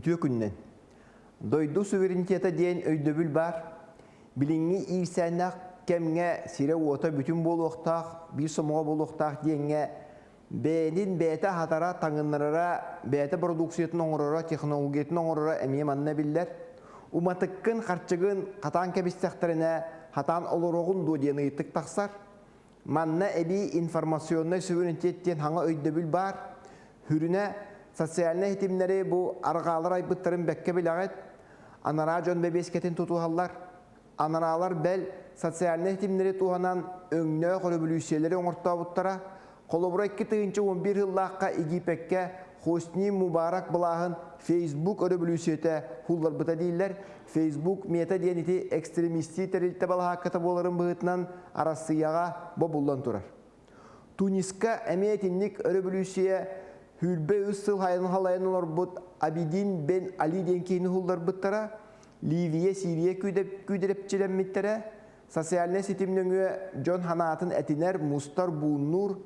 ütüе күннен. Дойду суверенитета дейін өйдөбіл бар. Біліңі ирсәннақ кәмге сире ота бүтін болуқтақ, бір сомуға болуқтақ дейінге бәйінін бәйті хатара таңынларара, бәйті продукциятын оңырара, технологиятын оңырара әмейе манна білдер. Уматыққын қарчығын қатан кәбістәқтеріне хатан олырығын ду дейін ұйттық тақсар. Манна әбі информационный суверенитеттен хаңа өйдөбіл бар. Хүріне социальный хетимлері бұл арғалар айбыттарын бәкке білағет. Анара жон бәбескетін тұтуғалар. Анаралар бәл социальный хетимлері туғанан өңіне қолыбілүйселері оңыртта бұттара. Қолыбыра 2-11 жыллаққа Египетке Хосни Мубарак бұлағын Facebook өрібілүйсеті хуллар бұта дейілер. Facebook мета дейінеті экстремисти тәрілті балаға қата боларын бұғытынан арасыяға бұлдан тұрар. Туниска әмеетінлік өрібілүйсеге Хүрбе үссіл хайын халайын олар бұд Абидин бен Али ден кейіні хуллар бұттара. Ливия, Сирия күйдеріп челемметтері. Социальный сетімніңі Джон Ханатын әтінер Мустар Буннур.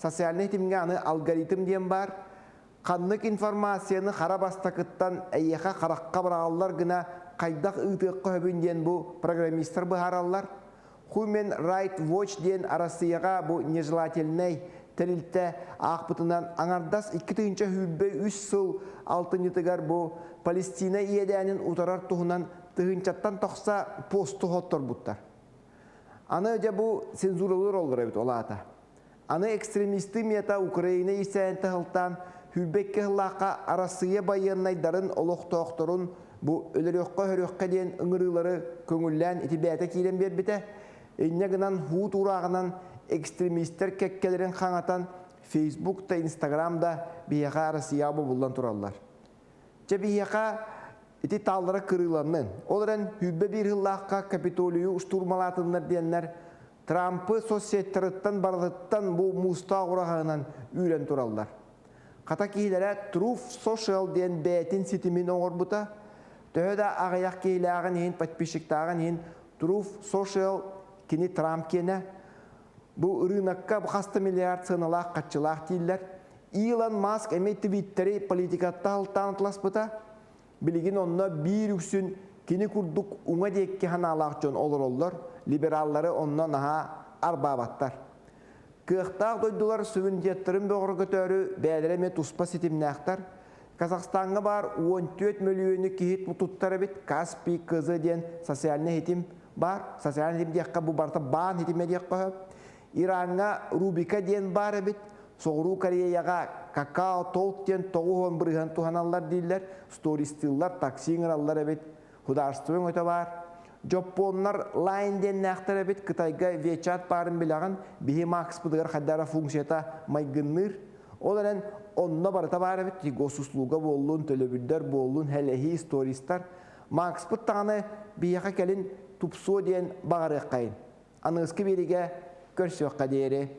Социальный сетімге аны алгоритм ден бар. Қанлық информацияны қара бастақыттан әйеқа қараққа бірағалар гына қайдақ ұйтыққа өбінден бұл программистер бұхаралар. Human Rights Watch ден арасыяға бұл нежелательный тәрілті ақпытынан аңардас 2-тігінші хүлбе 3 сыл 6-тігар бұл Палестина иедәнін ұтарар тұғынан тығынчаттан тоқса посты хоттар бұттар. Аны өде бұл цензуралыр олғыр өбіт олағата. Аны экстремисті мета Украина есәйінті ғылтан хүлбекке ғылаққа арасыя байынайдарын олық-тоқтырын бұл өлірекқа өрекқа ден ұңырылары көңіллән етібәті кейлен бербіті. Әйнегінен хуут урағынан экстремистер кәккелерін қаңатан Facebook'ta, Instagram'da бияға арасыя бұлдан тұралар. Че бияға еті талдары кырыланын. Оларын хүлбе бір ғылаққа Капитолию ұштурмалатынлар дейінлер Trump'ы соцсеттеріттен бардыттан бұл мұста құрағынан үйрен тұралар. Қата кейлері Truth Social дейін бәйтін сетімін оңыр бұта. Төхеді ағаяқ кейліғын ең подписчиктағын ең Truth Social кені Trump кені. Бұл рынаққа бұқасты миллиард сыналақ қатшылақ дейілер. Илон Маск әме твиттері политикатта ғылтанытылас бұта. Білген онына бір үксін кені күрдік ұңа дейекке ханалақ жон олар. Liberalları ondan naha arbabаттар. Kıhtaq doydular suverenitetin boğru götörü bәлірeme tuspa sitimnäqtar. Kazakhstan'a bar 14 milyonu kihit mututları bit Kaspi kızı diyen sosyalne hitim bar. Sosyalne hitim diyekka bu barta ban hitime diyekka. İran'a Rubika diyen bar bit. Soğru Koreyaga kakao tolk diyen toğuhon bırıhan tuhanallar değiller. Storistillar, taksiğinallar bit. Hudarstığın öte var. Japonlar line den näxtere bit Kıtayga WeChat barın bilağın bihi max bıdıgar haddara funksiyata maygınır. Olaran onna barata bar bit gosusluga bollun telebüller bollun helehi storistar max bıttağını biyaqa kelin tupsu diyen bağırıq qayın. Anıskı berige körsüq kaderi.